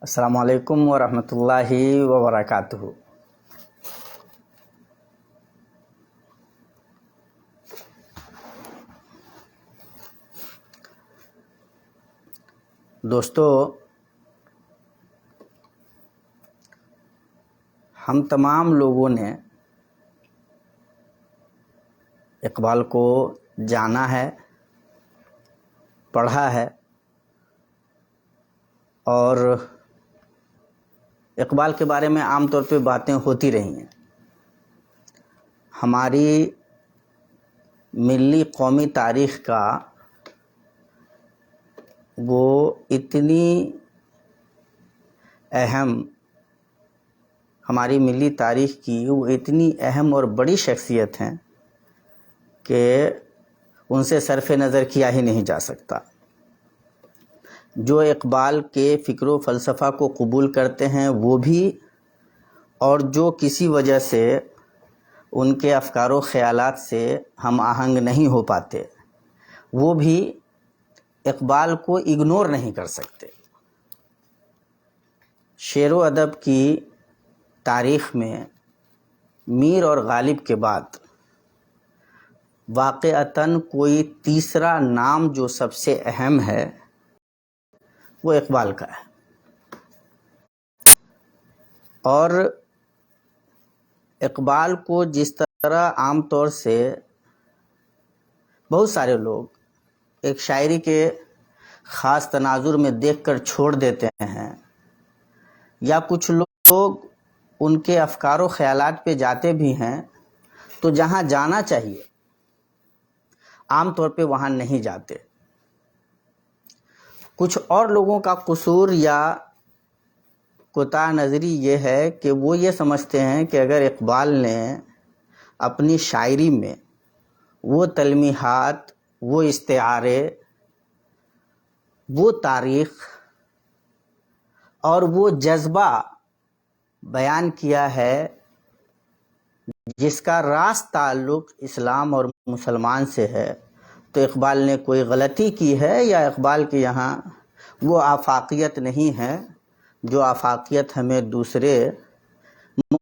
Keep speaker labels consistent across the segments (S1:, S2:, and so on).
S1: السلام علیکم ورحمۃ اللہ وبرکاتہ۔ دوستو، ہم تمام لوگوں نے اقبال کو جانا ہے، پڑھا ہے، اور اقبال کے بارے میں عام طور پہ باتیں ہوتی رہی ہیں۔ ہماری ملی قومی تاریخ کا وہ اتنی اہم ہماری ملی تاریخ کی وہ اتنی اہم اور بڑی شخصیت ہیں کہ ان سے صرف نظر کیا ہی نہیں جا سکتا۔ جو اقبال کے فکر و فلسفہ کو قبول کرتے ہیں وہ بھی، اور جو کسی وجہ سے ان کے افکار و خیالات سے ہم آہنگ نہیں ہو پاتے، وہ بھی اقبال کو اگنور نہیں کر سکتے۔ شعر و ادب کی تاریخ میں میر اور غالب کے بعد واقعتاً کوئی تیسرا نام جو سب سے اہم ہے وہ اقبال کا ہے۔ اور اقبال کو جس طرح عام طور سے بہت سارے لوگ ایک شاعری کے خاص تناظر میں دیکھ کر چھوڑ دیتے ہیں، یا کچھ لوگ ان کے افکار و خیالات پہ جاتے بھی ہیں، تو جہاں جانا چاہیے عام طور پہ وہاں نہیں جاتے۔ کچھ اور لوگوں کا قصور یا کوتاہ نظری یہ ہے کہ وہ یہ سمجھتے ہیں کہ اگر اقبال نے اپنی شاعری میں وہ تلمیحات، وہ استعارے، وہ تاریخ اور وہ جذبہ بیان کیا ہے جس کا راست تعلق اسلام اور مسلمان سے ہے، تو اقبال نے کوئی غلطی کی ہے، یا اقبال کے یہاں وہ آفاقیت نہیں ہے جو آفاقیت ہمیں دوسرے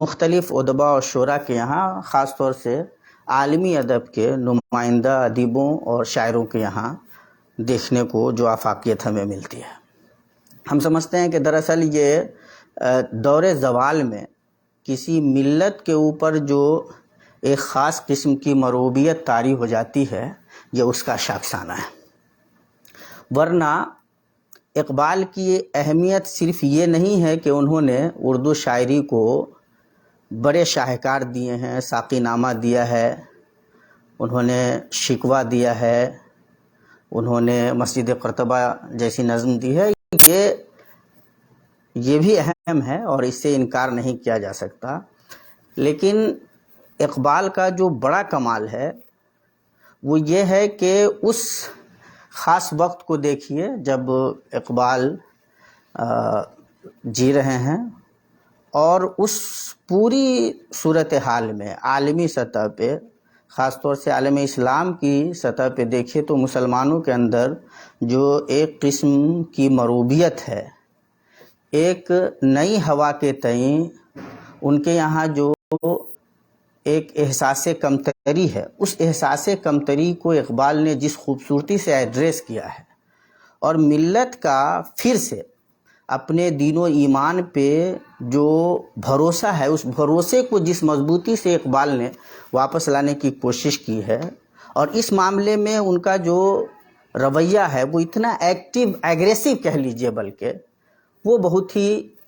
S1: مختلف ادبا اور شعراء کے یہاں، خاص طور سے عالمی ادب کے نمائندہ ادیبوں اور شاعروں کے یہاں دیکھنے کو جو آفاقیت ہمیں ملتی ہے۔ ہم سمجھتے ہیں کہ دراصل یہ دور زوال میں کسی ملت کے اوپر جو ایک خاص قسم کی مروبیت طاری ہو جاتی ہے، یہ اس کا شاخسانہ ہے۔ ورنہ اقبال کی اہمیت صرف یہ نہیں ہے کہ انہوں نے اردو شاعری کو بڑے شاہکار دیے ہیں، ساقی نامہ دیا ہے، انہوں نے شکوہ دیا ہے، انہوں نے مسجد قرطبہ جیسی نظم دی ہے، یہ بھی اہم ہے اور اس سے انکار نہیں کیا جا سکتا۔ لیکن اقبال کا جو بڑا کمال ہے وہ یہ ہے کہ اس خاص وقت کو دیکھیے جب اقبال جی رہے ہیں، اور اس پوری صورتحال میں عالمی سطح پہ، خاص طور سے عالم اسلام کی سطح پہ دیکھیے تو مسلمانوں کے اندر جو ایک قسم کی مروبیت ہے، ایک نئی ہوا کے تئیں ان کے یہاں جو ایک احساس کمتری ہے، اس احساس کمتری کو اقبال نے جس خوبصورتی سے ایڈریس کیا ہے، اور ملت کا پھر سے اپنے دین و ایمان پہ جو بھروسہ ہے، اس بھروسے کو جس مضبوطی سے اقبال نے واپس لانے کی کوشش کی ہے، اور اس معاملے میں ان کا جو رویہ ہے وہ اتنا ایکٹیو، ایگریسو کہہ لیجئے، بلکہ وہ بہت ہی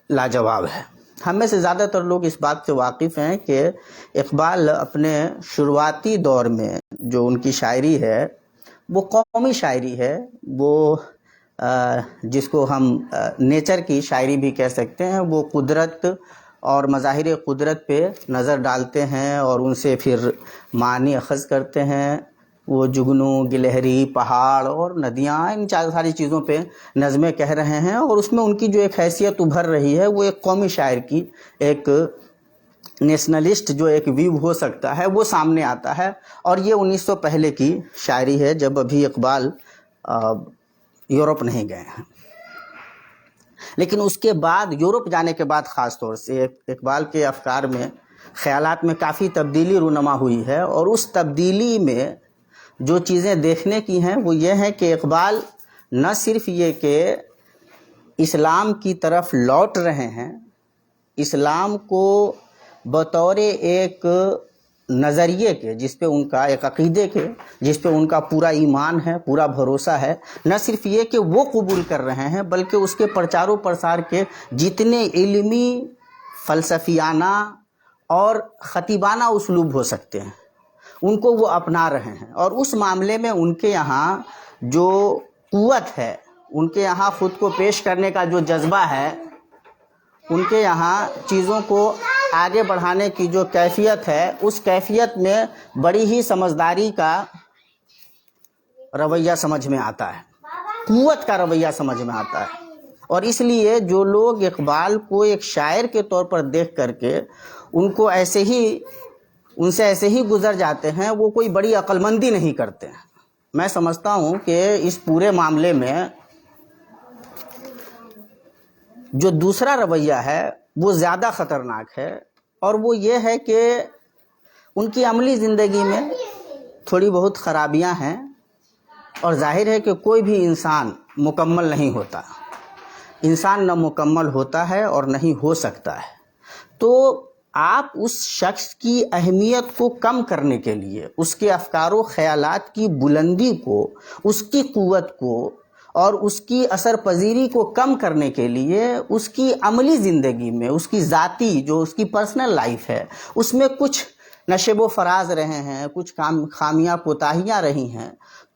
S1: لاجواب ہے۔ ہم میں سے زیادہ تر لوگ اس بات سے واقف ہیں کہ اقبال اپنے شروعاتی دور میں جو ان کی شاعری ہے وہ قومی شاعری ہے، وہ جس کو ہم نیچر کی شاعری بھی کہہ سکتے ہیں، وہ قدرت اور مظاہر قدرت پہ نظر ڈالتے ہیں اور ان سے پھر معنی اخذ کرتے ہیں۔ وہ جگنو، گلہری، پہاڑ اور ندیاں، ان ساری چیزوں پہ نظمیں کہہ رہے ہیں، اور اس میں ان کی جو ایک حیثیت ابھر رہی ہے وہ ایک قومی شاعر کی، ایک نیشنلسٹ جو ایک ویو ہو سکتا ہے وہ سامنے آتا ہے۔ اور یہ 1900 پہلے کی شاعری ہے، جب ابھی اقبال یورپ نہیں گئے ہیں۔ لیکن اس کے بعد یورپ جانے کے بعد خاص طور سے اقبال کے افکار میں خیالات میں کافی تبدیلی رونما ہوئی ہے، اور اس تبدیلی میں جو چیزیں دیکھنے کی ہیں وہ یہ ہیں کہ اقبال نہ صرف یہ کہ اسلام کی طرف لوٹ رہے ہیں، اسلام کو بطور ایک نظریے کے جس پہ ان کا ایک عقیدے کے جس پہ ان کا پورا ایمان ہے، پورا بھروسہ ہے، نہ صرف یہ کہ وہ قبول کر رہے ہیں بلکہ اس کے پرچار و پرسار کے جتنے علمی، فلسفیانہ اور خطیبانہ اسلوب ہو سکتے ہیں ان کو وہ اپنا رہے ہیں، اور اس معاملے میں ان کے یہاں جو قوت ہے، ان کے یہاں خود کو پیش کرنے کا جو جذبہ ہے، ان کے یہاں چیزوں کو آگے بڑھانے کی جو کیفیت ہے، اس کیفیت میں بڑی ہی سمجھداری کا رویہ سمجھ میں آتا ہے، قوت کا رویہ سمجھ میں آتا ہے۔ اور اس لیے جو لوگ اقبال کو ایک شاعر کے طور پر دیکھ کر کے ان سے ایسے ہی گزر جاتے ہیں، وہ کوئی بڑی عقل مندی نہیں کرتے ہیں۔ میں سمجھتا ہوں کہ اس پورے معاملے میں جو دوسرا رویہ ہے وہ زیادہ خطرناک ہے، اور وہ یہ ہے کہ ان کی عملی زندگی میں تھوڑی بہت خرابیاں ہیں، اور ظاہر ہے کہ کوئی بھی انسان مکمل نہیں ہوتا، انسان نہ مکمل ہوتا ہے اور نہیں ہو سکتا ہے۔ تو آپ اس شخص کی اہمیت کو کم کرنے کے لیے، اس کے افکار و خیالات کی بلندی کو، اس کی قوت کو اور اس کی اثر پذیری کو کم کرنے کے لیے اس کی عملی زندگی میں، اس کی ذاتی جو اس کی پرسنل لائف ہے، اس میں کچھ نشیب و فراز رہے ہیں، کچھ خامیاں کوتاہیاں رہی ہیں،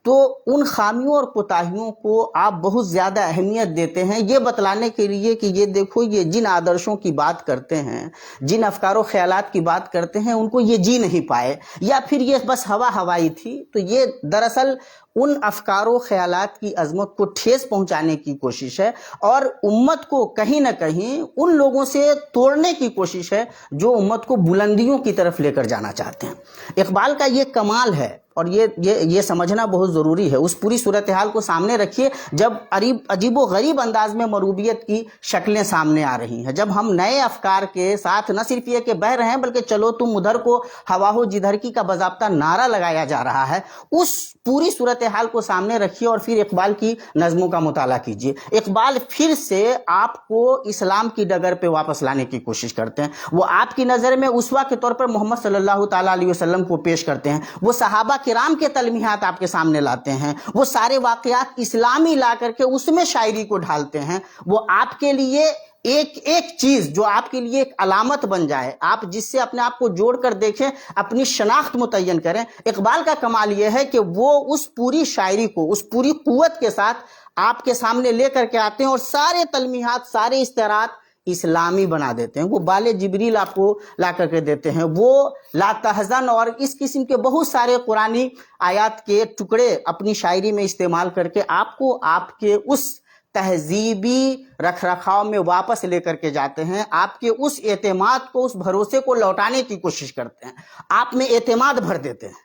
S1: تو ان خامیوں اور کوتاہیوں کو آپ بہت زیادہ اہمیت دیتے ہیں یہ بتلانے کے لیے کہ یہ دیکھو، یہ جن آدرشوں کی بات کرتے ہیں، جن افکار و خیالات کی بات کرتے ہیں، ان کو یہ جی نہیں پائے، یا پھر یہ بس ہوائی تھی۔ تو یہ دراصل ان افکار و خیالات کی عظمت کو ٹھیس پہنچانے کی کوشش ہے، اور امت کو کہیں نہ کہیں ان لوگوں سے توڑنے کی کوشش ہے جو امت کو بلندیوں کی طرف لے کر جانا چاہتے ہیں۔ اقبال کا یہ کمال ہے، اور یہ سمجھنا بہت ضروری ہے۔ اس پوری صورتحال کو سامنے رکھیے جب عجیب و غریب انداز میں مروبیت کی شکلیں سامنے آ رہی ہیں، جب ہم نئے افکار کے ساتھ نہ صرف یہ کہ بہہ رہے ہیں بلکہ چلو تم ادھر کو ہوا ہو جدھر کی کا باضابطہ نعرہ لگایا جا رہا ہے، اس پوری صورتحال کو سامنے رکھیے اور پھر اقبال کی نظموں کا مطالعہ کیجیے۔ اقبال پھر سے آپ کو اسلام کی ڈگر پہ واپس لانے کی کوشش کرتے ہیں۔ وہ آپ کی نظر میں اسوہ کے طور پر محمد صلی اللہ تعالیٰ علیہ وسلم کو پیش کرتے ہیں، وہ صحابہ کرام کے تلمیحات آپ کے سامنے لاتے ہیں، وہ سارے واقعات اسلامی لا کر کے اس میں شاعری کو ڈھالتے ہیں۔ وہ آپ کے لیے ایک چیز جو آپ کے لیے ایک علامت بن جائے، آپ جس سے اپنے آپ کو جوڑ کر دیکھیں، اپنی شناخت متعین کریں۔ اقبال کا کمال یہ ہے کہ وہ اس پوری شاعری کو اس پوری قوت کے ساتھ آپ کے سامنے لے کر کے آتے ہیں، اور سارے تلمیحات، سارے اشتہارات اسلامی بنا دیتے ہیں۔ وہ بال جبریل آپ کو لا کر کے دیتے ہیں، وہ لا تحزن اور اس قسم کے بہت سارے قرآنی آیات کے ٹکڑے اپنی شاعری میں استعمال کر کے آپ کو آپ کے اس تہذیبی رکھ رکھاؤ میں واپس لے کر کے جاتے ہیں، آپ کے اس اعتماد کو، اس بھروسے کو لوٹانے کی کوشش کرتے ہیں، آپ میں اعتماد بھر دیتے ہیں۔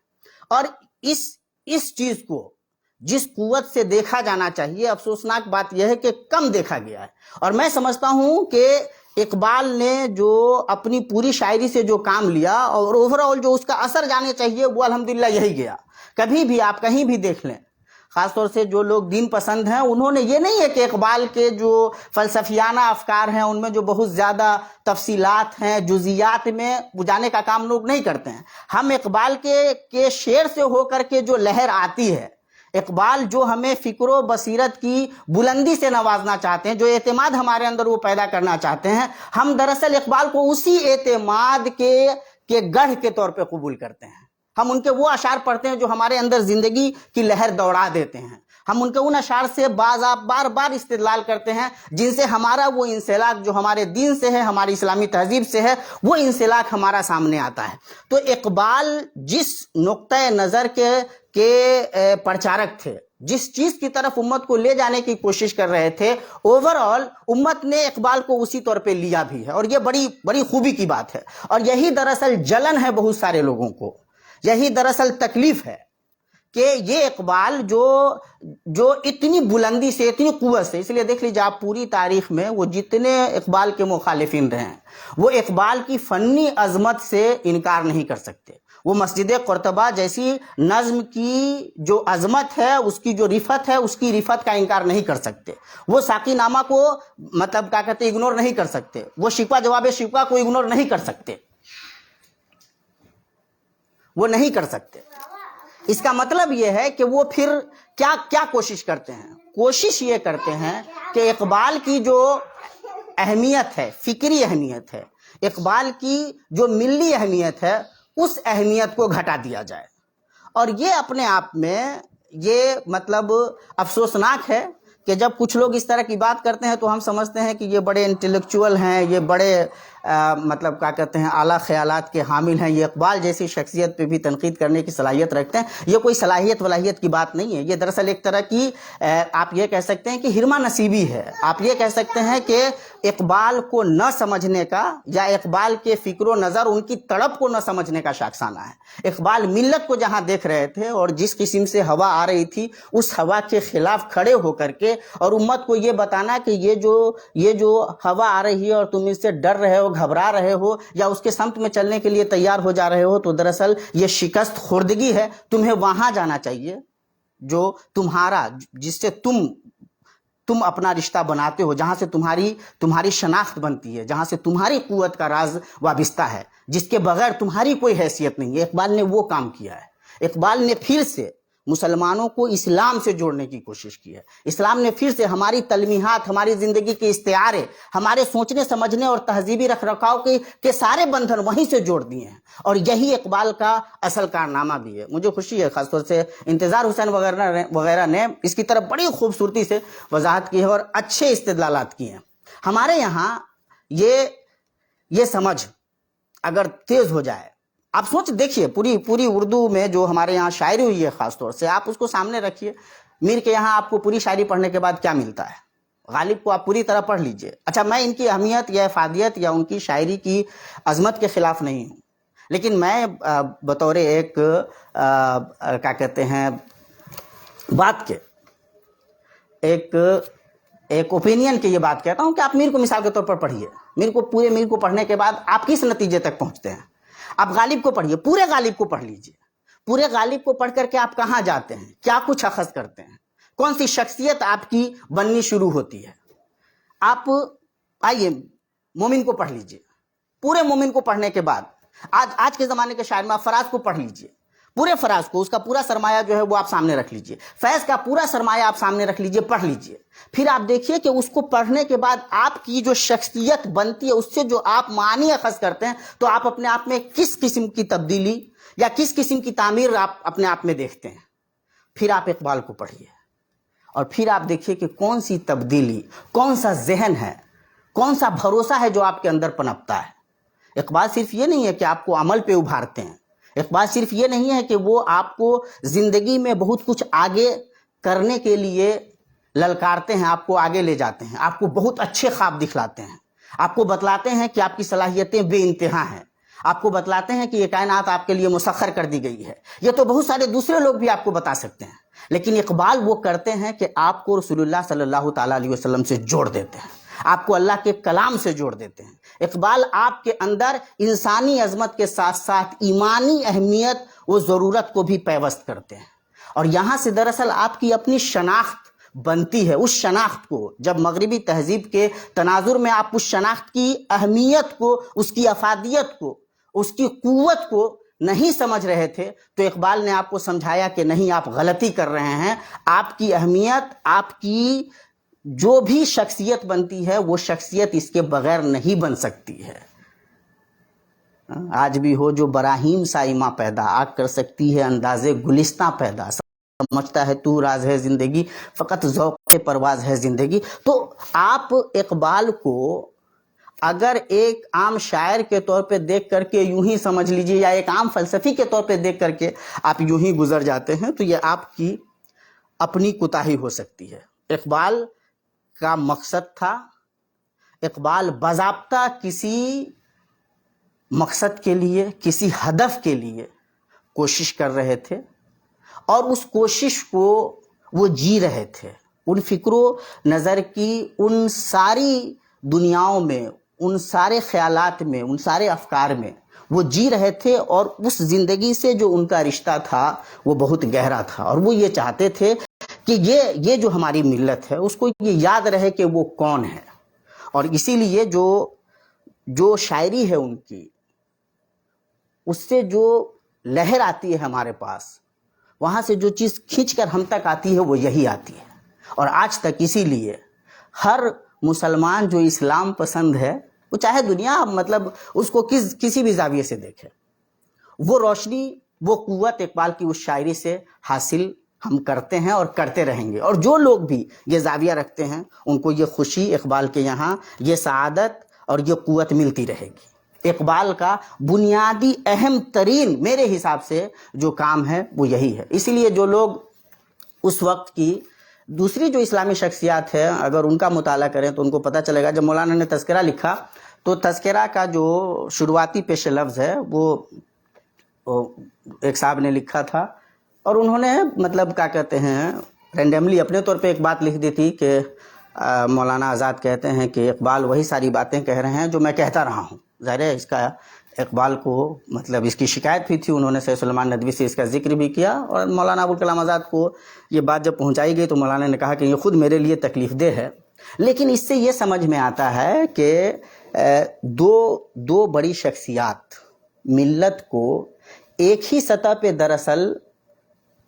S1: اور اس چیز کو جس قوت سے دیکھا جانا چاہیے، افسوسناک بات یہ ہے کہ کم دیکھا گیا ہے۔ اور میں سمجھتا ہوں کہ اقبال نے جو اپنی پوری شاعری سے جو کام لیا اور اوورآل جو اس کا اثر جانے چاہیے، وہ الحمدللہ یہی گیا۔ کبھی بھی آپ کہیں بھی دیکھ لیں، خاص طور سے جو لوگ دین پسند ہیں، انہوں نے یہ نہیں ہے کہ اقبال کے جو فلسفیانہ افکار ہیں ان میں جو بہت زیادہ تفصیلات ہیں، جزیات میں جانے کا کام لوگ نہیں کرتے ہیں۔ ہم اقبال کے شعر سے ہو کر کے جو لہر آتی ہے، اقبال جو ہمیں فکر و بصیرت کی بلندی سے نوازنا چاہتے ہیں، جو اعتماد ہمارے اندر وہ پیدا کرنا چاہتے ہیں، ہم دراصل اقبال کو اسی اعتماد کے گڑھ کے طور پہ قبول کرتے ہیں۔ ہم ان کے وہ اشعار پڑھتے ہیں جو ہمارے اندر زندگی کی لہر دوڑا دیتے ہیں، ہم ان کے ان اشعار سے بار بار استدلال کرتے ہیں جن سے ہمارا وہ انسلاک جو ہمارے دین سے ہے، ہماری اسلامی تہذیب سے ہے، وہ انسلاک ہمارا سامنے آتا ہے۔ تو اقبال جس نقطۂ نظر کے پرچارک تھے، جس چیز کی طرف امت کو لے جانے کی کوشش کر رہے تھے، اوورآل امت نے اقبال کو اسی طور پہ لیا بھی ہے، اور یہ بڑی خوبی کی بات ہے۔ اور یہی دراصل جلن ہے بہت سارے لوگوں کو، یہی دراصل تکلیف ہے کہ یہ اقبال جو اتنی بلندی سے، اتنی قوت سے، اس لیے دیکھ لیجیے آپ پوری تاریخ میں وہ جتنے اقبال کے مخالفین رہے ہیں وہ اقبال کی فنی عظمت سے انکار نہیں کر سکتے. وہ مسجد قرطبہ جیسی نظم کی جو عظمت ہے، اس کی جو رفت ہے، اس کی رفت کا انکار نہیں کر سکتے. وہ ساقی نامہ کو مطلب کیا کہتے ہیں اگنور نہیں کر سکتے. وہ شکوہ جواب شکوہ کو اگنور نہیں کر سکتے، وہ نہیں کر سکتے. اس کا مطلب یہ ہے کہ وہ پھر کیا کوشش کرتے ہیں؟ کوشش یہ کرتے ہیں کہ اقبال کی جو اہمیت ہے، فکری اہمیت ہے، اقبال کی جو ملی اہمیت ہے، اس اہمیت کو گھٹا دیا جائے. اور یہ اپنے آپ میں یہ مطلب افسوسناک ہے کہ جب کچھ لوگ اس طرح کی بات کرتے ہیں تو ہم سمجھتے ہیں کہ یہ بڑے انٹلیکچول ہیں، یہ بڑے مطلب کیا کہتے ہیں اعلیٰ خیالات کے حامل ہیں، یہ اقبال جیسی شخصیت پہ بھی تنقید کرنے کی صلاحیت رکھتے ہیں. یہ کوئی صلاحیت ولاحیت کی بات نہیں ہے. یہ دراصل ایک طرح کی آپ یہ کہہ سکتے ہیں کہ ہرما نصیبی ہے. آپ یہ کہہ سکتے ہیں کہ اقبال کو نہ سمجھنے کا یا اقبال کے فکر و نظر، ان کی تڑپ کو نہ سمجھنے کا شاخسانہ ہے. اقبال ملت کو جہاں دیکھ رہے تھے اور جس قسم سے ہوا آ رہی تھی اس ہوا کے خلاف کھڑے ہو کر کے اور امت کو یہ بتانا کہ یہ جو ہوا آ رہی ہے اور تم اس سے ڈر رہے ہو، گھبرا رہے ہو یا اس کے سمت میں چلنے کے لیے تیار ہو جا رہے ہو، تو دراصل یہ شکست خوردگی ہے. تمہیں وہاں جانا چاہیے جو تمہارا، جس سے تم اپنا رشتہ بناتے ہو، جہاں سے تمہاری شناخت بنتی ہے، جہاں سے تمہاری قوت کا راز وابستہ ہے، جس کے بغیر تمہاری کوئی حیثیت نہیں ہے. اقبال نے وہ کام کیا ہے. اقبال نے پھر سے مسلمانوں کو اسلام سے جوڑنے کی کوشش کی ہے. اسلام نے پھر سے ہماری تلمیحات، ہماری زندگی کے استعارے، ہمارے سوچنے سمجھنے اور تہذیبی رکھ رکھاؤ کے سارے بندھن وہیں سے جوڑ دیے ہیں. اور یہی اقبال کا اصل کارنامہ بھی ہے. مجھے خوشی ہے خاص طور سے انتظار حسین وغیرہ نے اس کی طرف بڑی خوبصورتی سے وضاحت کی ہے اور اچھے استدلالات کی ہیں. ہمارے یہاں یہ سمجھ اگر تیز ہو جائے، آپ سوچ دیکھیے پوری اردو میں جو ہمارے یہاں شاعری ہوئی ہے، خاص طور سے آپ اس کو سامنے رکھیے. میر کے یہاں آپ کو پوری شاعری پڑھنے کے بعد کیا ملتا ہے؟ غالب کو آپ پوری طرح پڑھ لیجئے. اچھا، میں ان کی اہمیت یا افادیت یا ان کی شاعری کی عظمت کے خلاف نہیں ہوں، لیکن میں بطور ایک کیا کہتے ہیں بات کے ایک اوپینین کی یہ بات کہتا ہوں کہ آپ میر کو مثال کے طور پر پڑھیے. پورے میر کو پڑھنے کے بعد آپ کس نتیجے تک پہنچتے ہیں؟ آپ غالب کو پڑھیے، پورے غالب کو پڑھ لیجئے. پورے غالب کو پڑھ کر کے آپ کہاں جاتے ہیں؟ کیا کچھ اخذ کرتے ہیں؟ کون سی شخصیت آپ کی بننی شروع ہوتی ہے؟ آپ آئیے مومن کو پڑھ لیجئے. پورے مومن کو پڑھنے کے بعد آج کے زمانے کے شاعر میں آپ فراز کو پڑھ لیجئے. پورے فراز کو، اس کا پورا سرمایہ جو ہے وہ آپ سامنے رکھ لیجئے. فیض کا پورا سرمایہ آپ سامنے رکھ لیجئے، پڑھ لیجئے. پھر آپ دیکھیے کہ اس کو پڑھنے کے بعد آپ کی جو شخصیت بنتی ہے، اس سے جو آپ معنی اخذ کرتے ہیں، تو آپ اپنے آپ میں کس قسم کی تبدیلی یا کس قسم کی تعمیر آپ اپنے آپ میں دیکھتے ہیں. پھر آپ اقبال کو پڑھیے اور پھر آپ دیکھیے کہ کون سی تبدیلی، کون سا ذہن ہے، کون سا بھروسہ ہے جو آپ کے اندر پنپتا ہے. اقبال صرف یہ نہیں ہے کہ آپ کو عمل پہ ابھارتے ہیں. اقبال صرف یہ نہیں ہے کہ وہ آپ کو زندگی میں بہت کچھ آگے کرنے کے لیے للکارتے ہیں، آپ کو آگے لے جاتے ہیں، آپ کو بہت اچھے خواب دکھلاتے ہیں، آپ کو بتلاتے ہیں کہ آپ کی صلاحیتیں بے انتہا ہیں، آپ کو بتلاتے ہیں کہ یہ کائنات آپ کے لیے مسخر کر دی گئی ہے. یہ تو بہت سارے دوسرے لوگ بھی آپ کو بتا سکتے ہیں، لیکن اقبال وہ کرتے ہیں کہ آپ کو رسول اللہ صلی اللہ تعالیٰ علیہ وسلم سے جوڑ دیتے ہیں، آپ کو اللہ کے کلام سے جوڑ دیتے ہیں. اقبال آپ کے اندر انسانی عظمت کے ساتھ ساتھ ایمانی اہمیت و ضرورت کو بھی پیوست کرتے ہیں. اور یہاں سے دراصل آپ کی اپنی شناخت بنتی ہے. اس شناخت کو جب مغربی تہذیب کے تناظر میں آپ اس شناخت کی اہمیت کو، اس کی افادیت کو، اس کی قوت کو نہیں سمجھ رہے تھے، تو اقبال نے آپ کو سمجھایا کہ نہیں، آپ غلطی کر رہے ہیں. آپ کی اہمیت، آپ کی جو بھی شخصیت بنتی ہے، وہ شخصیت اس کے بغیر نہیں بن سکتی ہے. آج بھی ہو جو براہیم سائمہ پیدا، آگ کر سکتی ہے اندازے گلستہ پیدا. سمجھتا ہے تو راز ہے زندگی، فقط ذوق پرواز ہے زندگی. تو آپ اقبال کو اگر ایک عام شاعر کے طور پہ دیکھ کر کے یوں ہی سمجھ لیجئے، یا ایک عام فلسفی کے طور پہ دیکھ کر کے آپ یوں ہی گزر جاتے ہیں، تو یہ آپ کی اپنی کوتاہی ہو سکتی ہے. اقبال کا مقصد تھا، اقبال باضابطہ کسی مقصد کے لیے، کسی ہدف کے لیے کوشش کر رہے تھے، اور اس کوشش کو وہ جی رہے تھے. ان فکر و نظر کی ان ساری دنیاؤں میں، ان سارے خیالات میں، ان سارے افکار میں وہ جی رہے تھے، اور اس زندگی سے جو ان کا رشتہ تھا وہ بہت گہرا تھا. اور وہ یہ چاہتے تھے کہ یہ جو ہماری ملت ہے اس کو یہ یاد رہے کہ وہ کون ہے. اور اسی لیے جو شاعری ہے ان کی، اس سے جو لہر آتی ہے ہمارے پاس، وہاں سے جو چیز کھینچ کر ہم تک آتی ہے وہ یہی آتی ہے. اور آج تک اسی لیے ہر مسلمان جو اسلام پسند ہے، وہ چاہے دنیا مطلب اس کو کسی بھی زاویے سے دیکھے، وہ روشنی، وہ قوت اقبال کی اس شاعری سے حاصل ہم کرتے ہیں اور کرتے رہیں گے. اور جو لوگ بھی یہ زاویہ رکھتے ہیں ان کو یہ خوشی اقبال کے یہاں، یہ سعادت اور یہ قوت ملتی رہے گی. اقبال کا بنیادی اہم ترین میرے حساب سے جو کام ہے وہ یہی ہے. اسی لیے جو لوگ اس وقت کی دوسری جو اسلامی شخصیات ہے، اگر ان کا مطالعہ کریں تو ان کو پتہ چلے گا. جب مولانا نے تذکرہ لکھا تو تذکرہ کا جو شروعاتی پیش لفظ ہے وہ ایک صاحب نے لکھا تھا، اور انہوں نے مطلب کیا کہتے ہیں رینڈملی اپنے طور پہ ایک بات لکھ دی تھی کہ مولانا آزاد کہتے ہیں کہ اقبال وہی ساری باتیں کہہ رہے ہیں جو میں کہتا رہا ہوں. ظاہر ہے اس کا اقبال کو مطلب اس کی شکایت بھی تھی، انہوں نے سید سلیمان ندوی سے اس کا ذکر بھی کیا، اور مولانا ابوالکلام آزاد کو یہ بات جب پہنچائی گئی تو مولانا نے کہا کہ یہ خود میرے لیے تکلیف دہ ہے. لیکن اس سے یہ سمجھ میں آتا ہے کہ دو بڑی شخصیات ملت کو ایک ہی سطح پہ دراصل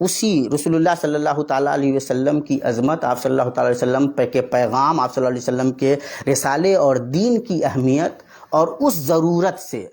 S1: اسی رسول اللہ صلی اللہ تعالیٰ علیہ وسلم کی عظمت، آپ صلی اللہ تعالیٰ علیہ وسلم کے پیغام، آپ صلی اللہ علیہ وسلم کے رسالے اور دین کی اہمیت اور اس ضرورت سے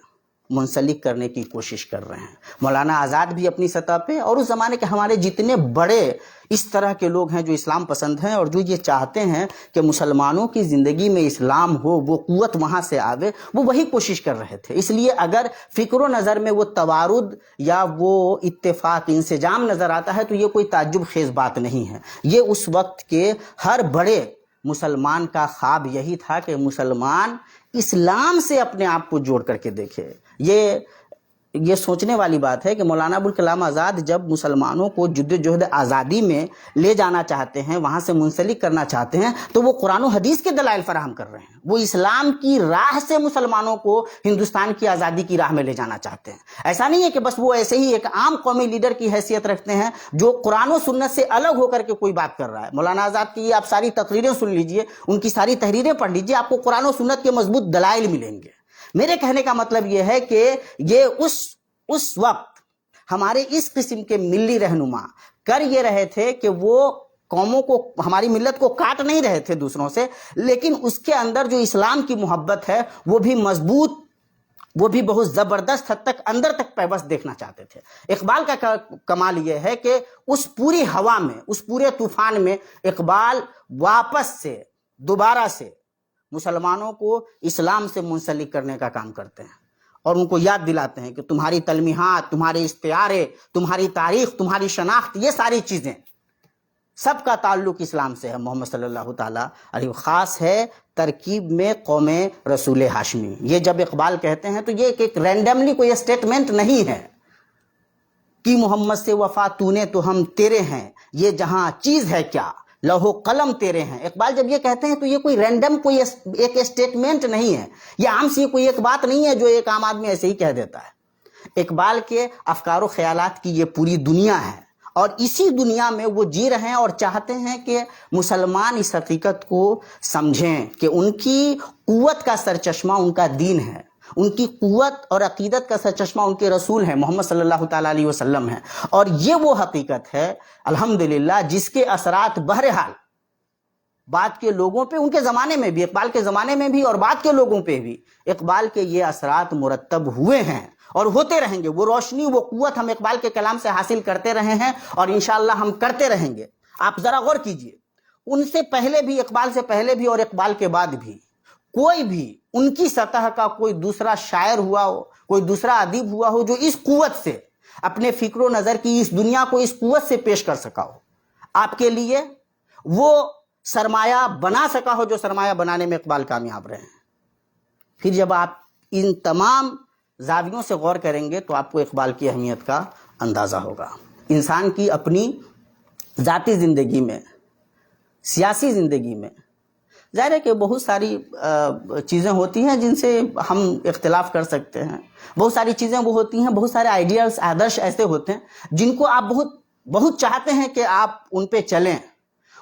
S1: منسلک کرنے کی کوشش کر رہے ہیں. مولانا آزاد بھی اپنی سطح پہ، اور اس زمانے کے ہمارے جتنے بڑے اس طرح کے لوگ ہیں جو اسلام پسند ہیں اور جو یہ چاہتے ہیں کہ مسلمانوں کی زندگی میں اسلام ہو، وہ قوت وہاں سے آوے، وہ وہی کوشش کر رہے تھے. اس لیے اگر فکر و نظر میں وہ توارد یا وہ اتفاق، انسجام نظر آتا ہے تو یہ کوئی تعجب خیز بات نہیں ہے. یہ اس وقت کے ہر بڑے مسلمان کا خواب یہی تھا کہ مسلمان اسلام سے اپنے آپ کو جوڑ کر کے دیکھے. یہ سوچنے والی بات ہے کہ مولانا ابوالکلام آزاد جب مسلمانوں کو جدوجہد آزادی میں لے جانا چاہتے ہیں، وہاں سے منسلک کرنا چاہتے ہیں، تو وہ قرآن و حدیث کے دلائل فراہم کر رہے ہیں. وہ اسلام کی راہ سے مسلمانوں کو ہندوستان کی آزادی کی راہ میں لے جانا چاہتے ہیں. ایسا نہیں ہے کہ بس وہ ایسے ہی ایک عام قومی لیڈر کی حیثیت رکھتے ہیں جو قرآن و سنت سے الگ ہو کر کے کوئی بات کر رہا ہے. مولانا آزاد کی آپ ساری تقریریں سن لیجئے، ان کی ساری تحریریں پڑھ لیجئے، آپ کو قرآن و سنت کے مضبوط دلائل ملیں گے. میرے کہنے کا مطلب یہ ہے کہ یہ اس وقت ہمارے اس قسم کے ملی رہنما کر یہ رہے تھے کہ وہ قوموں کو، ہماری ملت کو کاٹ نہیں رہے تھے دوسروں سے، لیکن اس کے اندر جو اسلام کی محبت ہے وہ بھی مضبوط، وہ بھی بہت زبردست حد تک اندر تک پیوست دیکھنا چاہتے تھے. اقبال کا کمال یہ ہے کہ اس پوری ہوا میں، اس پورے طوفان میں اقبال واپس سے دوبارہ سے مسلمانوں کو اسلام سے منسلک کرنے کا کام کرتے ہیں، اور ان کو یاد دلاتے ہیں کہ تمہاری تلمیحات، تمہارے استعارے، تمہاری تاریخ، تمہاری شناخت، یہ ساری چیزیں سب کا تعلق اسلام سے ہے، محمد صلی اللہ تعالیٰ علیہ. خاص ہے ترکیب میں قوم رسول ہاشمی. یہ جب اقبال کہتے ہیں تو یہ ایک رینڈملی کوئی اسٹیٹمنٹ نہیں ہے کہ محمد سے وفا تو نے تو ہم تیرے ہیں، یہ جہاں چیز ہے کیا لوح و قلم تیرے ہیں. اقبال جب یہ کہتے ہیں تو یہ کوئی رینڈم کوئی ایک اسٹیٹمنٹ نہیں ہے، یہ عام سی کوئی ایک بات نہیں ہے جو ایک عام آدمی ایسے ہی کہہ دیتا ہے. اقبال کے افکار و خیالات کی یہ پوری دنیا ہے، اور اسی دنیا میں وہ جی رہے ہیں اور چاہتے ہیں کہ مسلمان اس حقیقت کو سمجھیں کہ ان کی قوت کا سرچشمہ ان کا دین ہے، ان کی قوت اور عقیدت کا سرچشمہ ان کے رسول ہیں، محمد صلی اللہ تعالیٰ علیہ وسلم ہیں. اور یہ وہ حقیقت ہے الحمدللہ جس کے اثرات بہرحال بعد کے لوگوں پہ، ان کے زمانے میں بھی، اقبال کے زمانے میں بھی اور بعد کے لوگوں پہ بھی اقبال کے یہ اثرات مرتب ہوئے ہیں اور ہوتے رہیں گے. وہ روشنی، وہ قوت ہم اقبال کے کلام سے حاصل کرتے رہے ہیں اور انشاءاللہ ہم کرتے رہیں گے. آپ ذرا غور کیجئے، ان سے پہلے بھی، اقبال سے پہلے بھی اور اقبال کے بعد بھی کوئی بھی ان کی سطح کا کوئی دوسرا شاعر ہوا ہو، کوئی دوسرا ادیب ہوا ہو جو اس قوت سے اپنے فکر و نظر کی اس دنیا کو اس قوت سے پیش کر سکا ہو، آپ کے لیے وہ سرمایہ بنا سکا ہو جو سرمایہ بنانے میں اقبال کامیاب رہے ہیں. پھر جب آپ ان تمام زاویوں سے غور کریں گے تو آپ کو اقبال کی اہمیت کا اندازہ ہوگا. انسان کی اپنی ذاتی زندگی میں، سیاسی زندگی میں ظاہر ہے کہ بہت ساری چیزیں ہوتی ہیں جن سے ہم اختلاف کر سکتے ہیں، بہت ساری چیزیں وہ ہوتی ہیں، بہت سارے آئیڈیالز، آدرش ایسے ہوتے ہیں جن کو آپ بہت چاہتے ہیں کہ آپ ان پہ چلیں،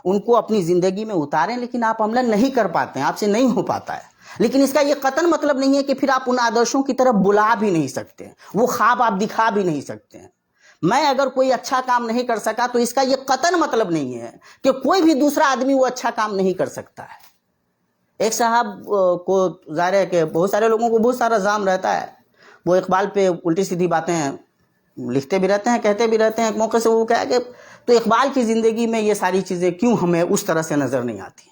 S1: ان کو اپنی زندگی میں اتاریں، لیکن آپ عمل نہیں کر پاتے ہیں، آپ سے نہیں ہو پاتا ہے۔ لیکن اس کا یہ قطعاً مطلب نہیں ہے کہ پھر آپ ان آدرشوں کی طرف بلا بھی نہیں سکتے، وہ خواب آپ دکھا بھی نہیں سکتے ہیں۔ میں اگر کوئی اچھا کام نہیں کر سکا تو اس کا یہ قطعاً مطلب نہیں ہے کہ کوئی بھی دوسرا آدمی وہ اچھا کام نہیں کر سکتا ہے۔ ایک صاحب کو ظاہر ہے کہ بہت سارے لوگوں کو بہت سارا الزام رہتا ہے، وہ اقبال پہ الٹی سیدھی باتیں لکھتے بھی رہتے ہیں، کہتے بھی رہتے ہیں۔ ایک موقع سے وہ کہا کہ تو اقبال کی زندگی میں یہ ساری چیزیں کیوں ہمیں اس طرح سے نظر نہیں آتی ہیں؟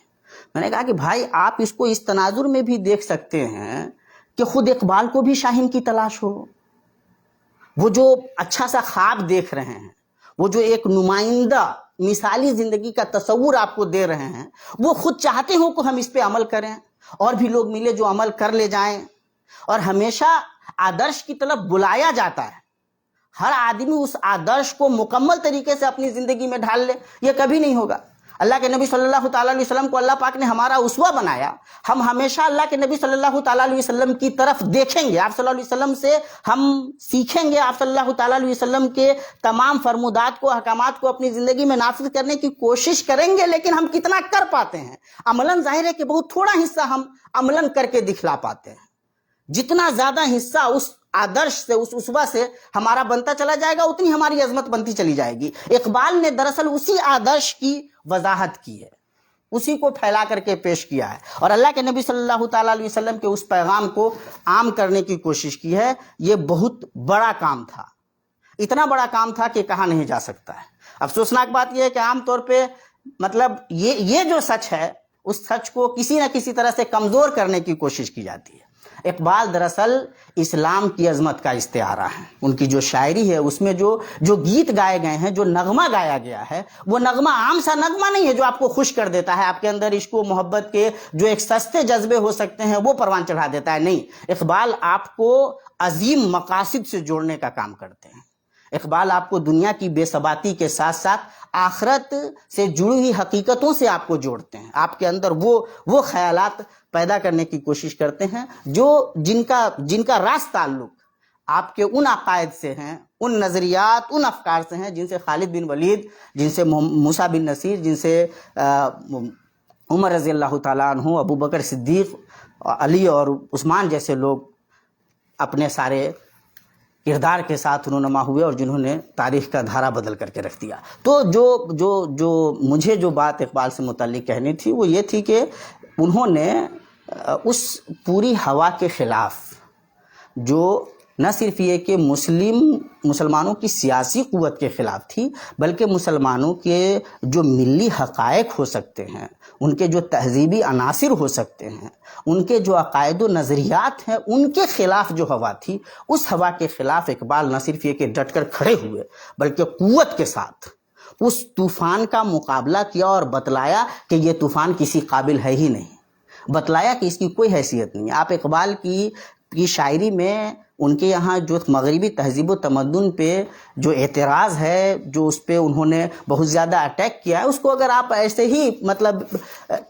S1: میں نے کہا کہ بھائی آپ اس کو اس تناظر میں بھی دیکھ سکتے ہیں کہ خود اقبال کو بھی شاہین کی تلاش ہو، وہ جو اچھا سا خواب دیکھ رہے ہیں، وہ جو ایک نمائندہ مثالی زندگی کا تصور آپ کو دے رہے ہیں، وہ خود چاہتے ہو کہ ہم اس پہ عمل کریں، اور بھی لوگ ملے جو عمل کر لے جائیں، اور ہمیشہ آدرش کی طرف بلایا جاتا ہے، ہر آدمی اس آدرش کو مکمل طریقے سے اپنی زندگی میں ڈھال لے، یہ کبھی نہیں ہوگا۔ اللہ کے نبی صلی اللہ تعالیٰ علیہ وسلم کو اللہ پاک نے ہمارا اسوہ بنایا، ہم ہمیشہ اللہ کے نبی صلی اللہ تعالیٰ علیہ وسلم کی طرف دیکھیں گے، آپ صلی اللہ علیہ وسلم سے ہم سیکھیں گے، آپ صلی اللہ تعالیٰ علیہ وسلم کے تمام فرمودات کو، احکامات کو اپنی زندگی میں نافذ کرنے کی کوشش کریں گے، لیکن ہم کتنا کر پاتے ہیں؟ عملاً ظاہر ہے کہ بہت تھوڑا حصہ ہم عملاً کر کے دکھلا پاتے ہیں۔ جتنا زیادہ حصہ اس آدرش سے، اس اسوہ سے ہمارا بنتا چلا جائے گا، اتنی ہماری عظمت بنتی چلی جائے گی۔ اقبال نے دراصل اسی آدرش کی وضاحت کی ہے، اسی کو پھیلا کر کے پیش کیا ہے، اور اللہ کے نبی صلی اللہ تعالیٰ علیہ وسلم کے اس پیغام کو عام کرنے کی کوشش کی ہے۔ یہ بہت بڑا کام تھا، اتنا بڑا کام تھا کہ کہا نہیں جا سکتا ہے۔ افسوسناک بات یہ ہے کہ عام طور پہ مطلب یہ جو سچ ہے، اس سچ کو کسی نہ کسی طرح سے کمزور کرنے کی کوشش کی جاتی ہے۔ اقبال دراصل اسلام کی عظمت کا استعارہ ہے۔ ان کی جو شاعری ہے، اس میں جو گیت گائے گئے ہیں، جو نغمہ گایا گیا ہے، وہ نغمہ عام سا نغمہ نہیں ہے جو آپ کو خوش کر دیتا ہے، آپ کے اندر عشق و محبت کے جو ایک سستے جذبے ہو سکتے ہیں وہ پروان چڑھا دیتا ہے۔ نہیں، اقبال آپ کو عظیم مقاصد سے جوڑنے کا کام کرتے ہیں۔ اقبال آپ کو دنیا کی بے ثباتی کے ساتھ ساتھ آخرت سے جڑی ہوئی حقیقتوں سے آپ کو جوڑتے ہیں، آپ کے اندر وہ خیالات پیدا کرنے کی کوشش کرتے ہیں جن کا راز تعلق آپ کے ان عقائد سے ہیں، ان نظریات، ان افکار سے ہیں جن سے خالد بن ولید، جن سے موسیٰ بن نصیر، جن سے عمر رضی اللہ تعالیٰ عنہ، ابو بکر صدیق، علی اور عثمان جیسے لوگ اپنے سارے کردار کے ساتھ رونما ہوئے، اور جنہوں نے تاریخ کا دھارا بدل کر کے رکھ دیا۔ تو جو مجھے جو بات اقبال سے متعلق کہنی تھی وہ یہ تھی کہ انہوں نے اس پوری ہوا کے خلاف، جو نہ صرف یہ کہ مسلمانوں کی سیاسی قوت کے خلاف تھی، بلکہ مسلمانوں کے جو ملی حقائق ہو سکتے ہیں، ان کے جو تہذیبی عناصر ہو سکتے ہیں، ان کے جو عقائد و نظریات ہیں، ان کے خلاف جو ہوا تھی، اس ہوا کے خلاف اقبال نہ صرف یہ کہ ڈٹ کر کھڑے ہوئے، بلکہ قوت کے ساتھ اس طوفان کا مقابلہ کیا، اور بتلایا کہ یہ طوفان کسی قابل ہے ہی نہیں، بتلایا کہ اس کی کوئی حیثیت نہیں ہے۔ آپ اقبال کی شاعری میں ان کے یہاں جو مغربی تہذیب و تمدن پہ جو اعتراض ہے، جو اس پہ انہوں نے بہت زیادہ اٹیک کیا ہے، اس کو اگر آپ ایسے ہی مطلب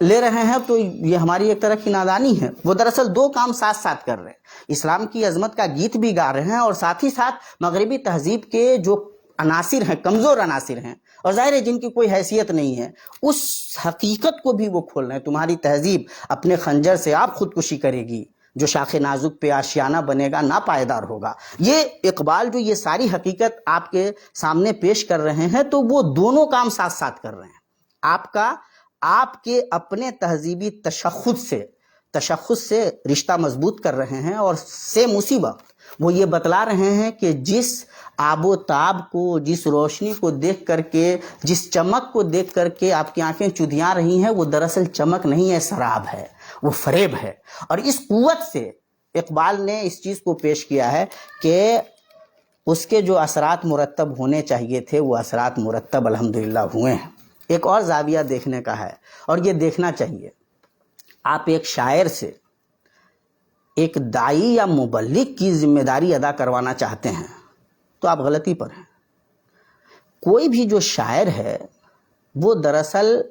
S1: لے رہے ہیں تو یہ ہماری ایک طرح کی نادانی ہے۔ وہ دراصل دو کام ساتھ ساتھ کر رہے ہیں، اسلام کی عظمت کا گیت بھی گا رہے ہیں، اور ساتھ ہی ساتھ مغربی تہذیب کے جو عناصر ہیں، کمزور عناصر ہیں، اور ظاہر ہے جن کی کوئی حیثیت نہیں ہے، اس حقیقت کو بھی وہ کھول رہے ہیں۔ تمہاری تہذیب اپنے خنجر سے آپ خودکشی کرے گی، جو شاخ نازک پہ آشیانہ بنے گا نا پائیدار ہوگا۔ یہ اقبال جو یہ ساری حقیقت آپ کے سامنے پیش کر رہے ہیں، تو وہ دونوں کام ساتھ ساتھ کر رہے ہیں۔ آپ کے اپنے تہذیبی تشخص سے رشتہ مضبوط کر رہے ہیں، اور سیم اسی وقت وہ یہ بتلا رہے ہیں کہ جس آب و تاب کو، جس روشنی کو دیکھ کر کے، جس چمک کو دیکھ کر کے آپ کی آنکھیں چدھیاں رہی ہیں، وہ دراصل چمک نہیں ہے، سراب ہے، وہ فریب ہے۔ اور اس قوت سے اقبال نے اس چیز کو پیش کیا ہے کہ اس کے جو اثرات مرتب ہونے چاہیے تھے، وہ اثرات مرتب الحمدللہ ہوئے ہیں۔ ایک اور زاویہ دیکھنے کا ہے، اور یہ دیکھنا چاہیے، آپ ایک شاعر سے ایک داعی یا مبلغ کی ذمہ داری ادا کروانا چاہتے ہیں تو آپ غلطی پر ہیں۔ کوئی بھی جو شاعر ہے وہ دراصل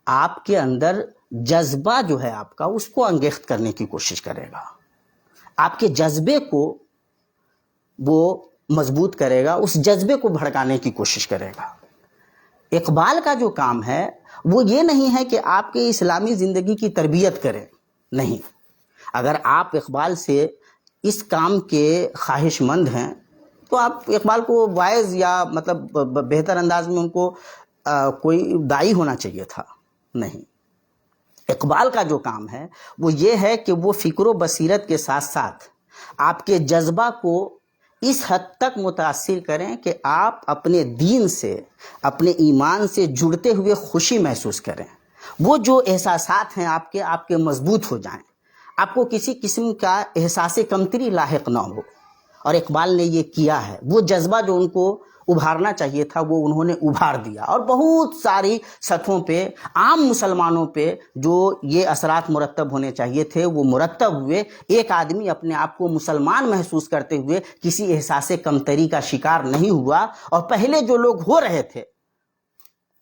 S1: آپ کے اندر جذبہ جو ہے آپ کا اس کو انگیخت کرنے کی کوشش کرے گا، آپ کے جذبے کو وہ مضبوط کرے گا، اس جذبے کو بھڑکانے کی کوشش کرے گا۔ اقبال کا جو کام ہے وہ یہ نہیں ہے کہ آپ کے اسلامی زندگی کی تربیت کریں، نہیں، اگر آپ اقبال سے اس کام کے خواہش مند ہیں تو آپ اقبال کو وائز یا مطلب بہتر انداز میں ان کو کوئی داعی ہونا چاہیے تھا، نہیں۔ اقبال کا جو کام ہے وہ یہ ہے کہ وہ فکر و بصیرت کے ساتھ ساتھ آپ کے جذبہ کو اس حد تک متاثر کریں کہ آپ اپنے دین سے، اپنے ایمان سے جڑتے ہوئے خوشی محسوس کریں، وہ جو احساسات ہیں آپ کے مضبوط ہو جائیں، آپ کو کسی قسم کا احساس کمتری لاحق نہ ہو۔ اور اقبال نے یہ کیا ہے، وہ جذبہ جو ان کو ابھارنا چاہیے تھا وہ انہوں نے ابھار دیا، اور بہت ساری سطحوں پہ عام مسلمانوں پہ جو یہ اثرات مرتب ہونے چاہیے تھے وہ مرتب ہوئے۔ ایک آدمی اپنے آپ کو مسلمان محسوس کرتے ہوئے کسی احساس کمتری کا شکار نہیں ہوا، اور پہلے جو لوگ ہو رہے تھے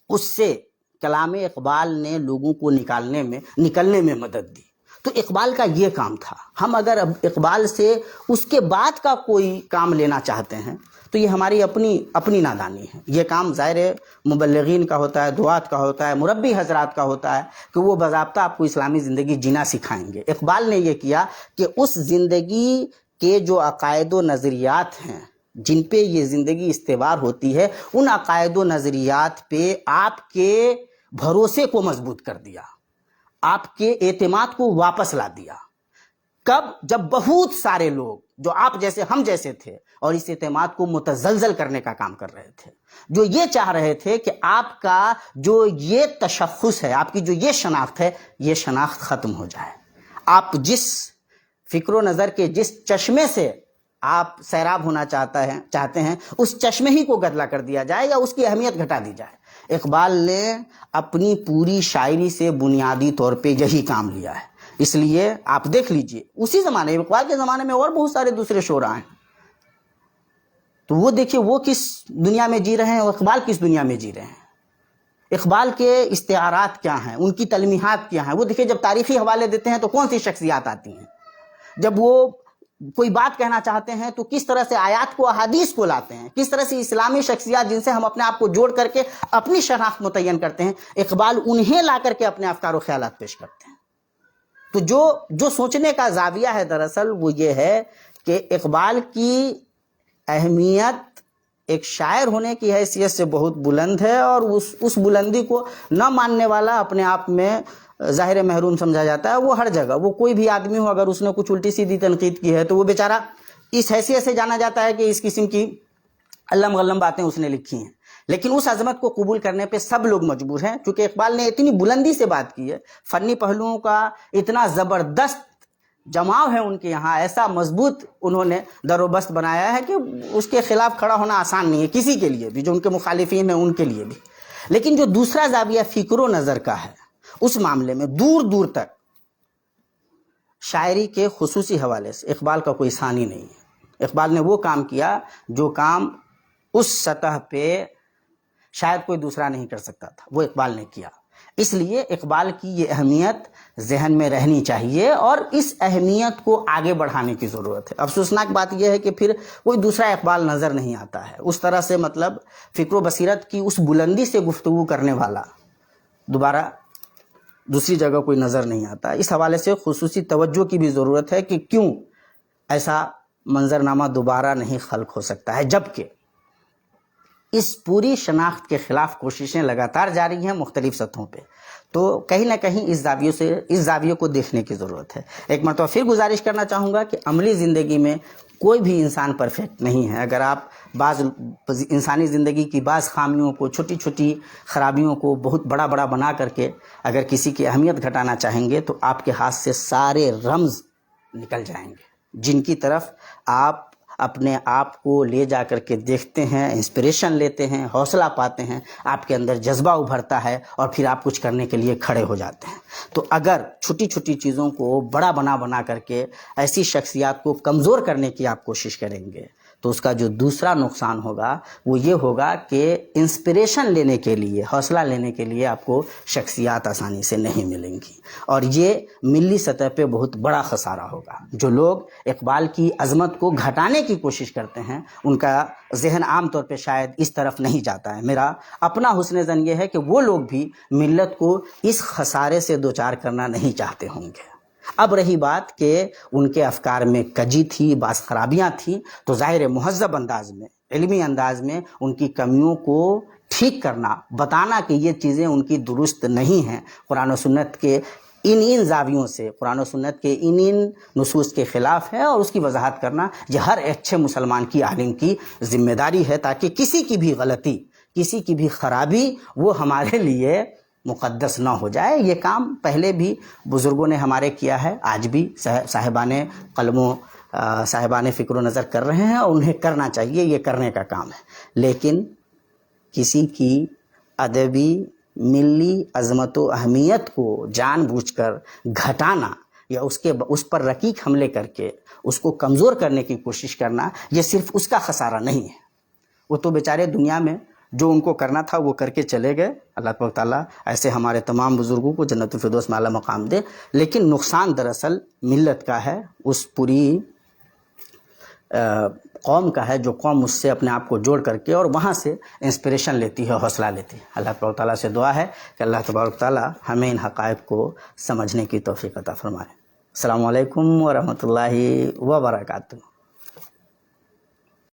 S1: اس سے کلام اقبال نے لوگوں کو نکلنے میں مدد دی۔ تو اقبال کا یہ کام تھا۔ ہم اگر اب اقبال سے اس کے بعد کا کوئی کام لینا چاہتے ہیں تو یہ ہماری اپنی نادانی ہے۔ یہ کام ظاہر مبلغین کا ہوتا ہے، دعات کا ہوتا ہے، مربی حضرات کا ہوتا ہے کہ وہ باضابطہ آپ کو اسلامی زندگی جینا سکھائیں گے۔ اقبال نے یہ کیا کہ اس زندگی کے جو عقائد و نظریات ہیں جن پہ یہ زندگی استوار ہوتی ہے، ان عقائد و نظریات پہ آپ کے بھروسے کو مضبوط کر دیا، آپ کے اعتماد کو واپس لا دیا۔ کب؟ جب بہت سارے لوگ جو آپ جیسے ہم جیسے تھے اور اس اعتماد کو متزلزل کرنے کا کام کر رہے تھے، جو یہ چاہ رہے تھے کہ آپ کا جو یہ تشخص ہے، آپ کی جو یہ شناخت ہے، یہ شناخت ختم ہو جائے۔ آپ جس فکر و نظر کے جس چشمے سے آپ سیراب ہونا چاہتے ہیں اس چشمے ہی کو گدلا کر دیا جائے یا اس کی اہمیت گھٹا دی جائے۔ اقبال نے اپنی پوری شاعری سے بنیادی طور پہ یہی کام لیا ہے۔ اس لیے آپ دیکھ لیجئے اسی زمانے میں، اقبال کے زمانے میں اور بہت سارے دوسرے شعراء ہیں، تو وہ دیکھیے وہ کس دنیا میں جی رہے ہیں اور اقبال کس دنیا میں جی رہے ہیں۔ اقبال کے استعارات کیا ہیں، ان کی تلمیحات کیا ہیں، وہ دیکھیے جب تاریخی حوالے دیتے ہیں تو کون سی شخصیات آتی ہیں، جب وہ کوئی بات کہنا چاہتے ہیں تو کس طرح سے آیات کو احادیث کو لاتے ہیں، کس طرح سے اسلامی شخصیات جن سے ہم اپنے آپ کو جوڑ کر کے اپنی شناخت متعین کرتے ہیں، اقبال انہیں لا کر کے اپنے افکار و خیالات پیش کرتے ہیں۔ تو جو سوچنے کا زاویہ ہے دراصل وہ یہ ہے کہ اقبال کی اہمیت ایک شاعر ہونے کی حیثیت سے بہت بلند ہے، اور اس بلندی کو نہ ماننے والا اپنے آپ میں ظاہر محروم سمجھا جاتا ہے۔ وہ ہر جگہ، وہ کوئی بھی آدمی ہو، اگر اس نے کچھ الٹی سیدھی تنقید کی ہے تو وہ بیچارہ اس حیثیت سے جانا جاتا ہے کہ اس قسم کی علم غلم باتیں اس نے لکھی ہیں، لیکن اس عظمت کو قبول کرنے پہ سب لوگ مجبور ہیں، چونکہ اقبال نے اتنی بلندی سے بات کی ہے، فنی پہلوؤں کا اتنا زبردست جماؤ ہے ان کے یہاں، ایسا مضبوط انہوں نے در و بست بنایا ہے کہ اس کے خلاف کھڑا ہونا آسان نہیں ہے کسی کے لیے بھی، جو ان کے مخالفین ہیں ان کے لیے بھی۔ لیکن جو دوسرا زاویہ فکر و نظر کا ہے، اس معاملے میں دور دور تک شاعری کے خصوصی حوالے سے اقبال کا کوئی ثانی نہیں ہے۔ اقبال نے وہ کام کیا جو کام اس سطح پہ شاید کوئی دوسرا نہیں کر سکتا تھا، وہ اقبال نے کیا۔ اس لیے اقبال کی یہ اہمیت ذہن میں رہنی چاہیے اور اس اہمیت کو آگے بڑھانے کی ضرورت ہے۔ افسوسناک بات یہ ہے کہ پھر کوئی دوسرا اقبال نظر نہیں آتا ہے اس طرح سے، مطلب فکر و بصیرت کی اس بلندی سے گفتگو کرنے والا دوبارہ دوسری جگہ کوئی نظر نہیں آتا۔ اس حوالے سے خصوصی توجہ کی بھی ضرورت ہے کہ کیوں ایسا منظرنامہ دوبارہ نہیں خلق ہو سکتا ہے، جبکہ اس پوری شناخت کے خلاف کوششیں لگاتار جاری ہیں مختلف سطحوں پہ۔ تو کہیں نہ کہیں اس زاویے کو دیکھنے کی ضرورت ہے۔ ایک مرتبہ پھر گزارش کرنا چاہوں گا کہ عملی زندگی میں کوئی بھی انسان پرفیکٹ نہیں ہے۔ اگر آپ بعض انسانی زندگی کی بعض خامیوں کو، چھوٹی چھوٹی خرابیوں کو بہت بڑا بنا کر کے اگر کسی کی اہمیت گھٹانا چاہیں گے تو آپ کے ہاتھ سے سارے رمز نکل جائیں گے جن کی طرف آپ اپنے آپ کو لے جا کر کے دیکھتے ہیں، انسپریشن لیتے ہیں، حوصلہ پاتے ہیں، آپ کے اندر جذبہ ابھرتا ہے اور پھر آپ کچھ کرنے کے لیے کھڑے ہو جاتے ہیں۔ تو اگر چھوٹی چھوٹی چیزوں کو بڑا بنا کر کے ایسی شخصیات کو کمزور کرنے کی آپ کوشش کریں گے تو اس کا جو دوسرا نقصان ہوگا وہ یہ ہوگا کہ انسپریشن لینے کے لیے، حوصلہ لینے کے لیے آپ کو شخصیات آسانی سے نہیں ملیں گی، اور یہ ملی سطح پہ بہت بڑا خسارہ ہوگا۔ جو لوگ اقبال کی عظمت کو گھٹانے کی کوشش کرتے ہیں ان کا ذہن عام طور پہ شاید اس طرف نہیں جاتا ہے۔ میرا اپنا حسن ظن یہ ہے کہ وہ لوگ بھی ملت کو اس خسارے سے دوچار کرنا نہیں چاہتے ہوں گے۔ اب رہی بات کہ ان کے افکار میں کجی تھی، بعض خرابیاں تھیں، تو ظاہر مہذب انداز میں، علمی انداز میں ان کی کمیوں کو ٹھیک کرنا، بتانا کہ یہ چیزیں ان کی درست نہیں ہیں، قرآن و سنت کے ان زاویوں سے، قرآن و سنت کے ان نصوص کے خلاف ہے، اور اس کی وضاحت کرنا یہ ہر اچھے مسلمان کی، عالم کی ذمہ داری ہے، تاکہ کسی کی بھی غلطی، کسی کی بھی خرابی وہ ہمارے لیے مقدس نہ ہو جائے۔ یہ کام پہلے بھی بزرگوں نے ہمارے کیا ہے، آج بھی صاحبان قلم و صاحبان فکر و نظر کر رہے ہیں، اور انہیں کرنا چاہیے، یہ کرنے کا کام ہے۔ لیکن کسی کی ادبی ملی عظمت و اہمیت کو جان بوجھ کر گھٹانا یا اس پر رقیق حملے کر کے اس کو کمزور کرنے کی کوشش کرنا، یہ صرف اس کا خسارہ نہیں ہے، وہ تو بیچارے دنیا میں جو ان کو کرنا تھا وہ کر کے چلے گئے، اللہ تبارک تعالیٰ ایسے ہمارے تمام بزرگوں کو جنت الفردوس میں اعلیٰ مقام دے۔ لیکن نقصان دراصل ملت کا ہے، اس پوری قوم کا ہے، جو قوم اس سے اپنے آپ کو جوڑ کر کے اور وہاں سے انسپریشن لیتی ہے، حوصلہ لیتی ہے۔ اللہ تبارک تعالیٰ سے دعا ہے کہ اللہ تبارک تعالیٰ ہمیں ان حقائق کو سمجھنے کی توفیق عطا فرمائے۔ السلام علیکم ورحمۃ اللہ وبرکاتہ۔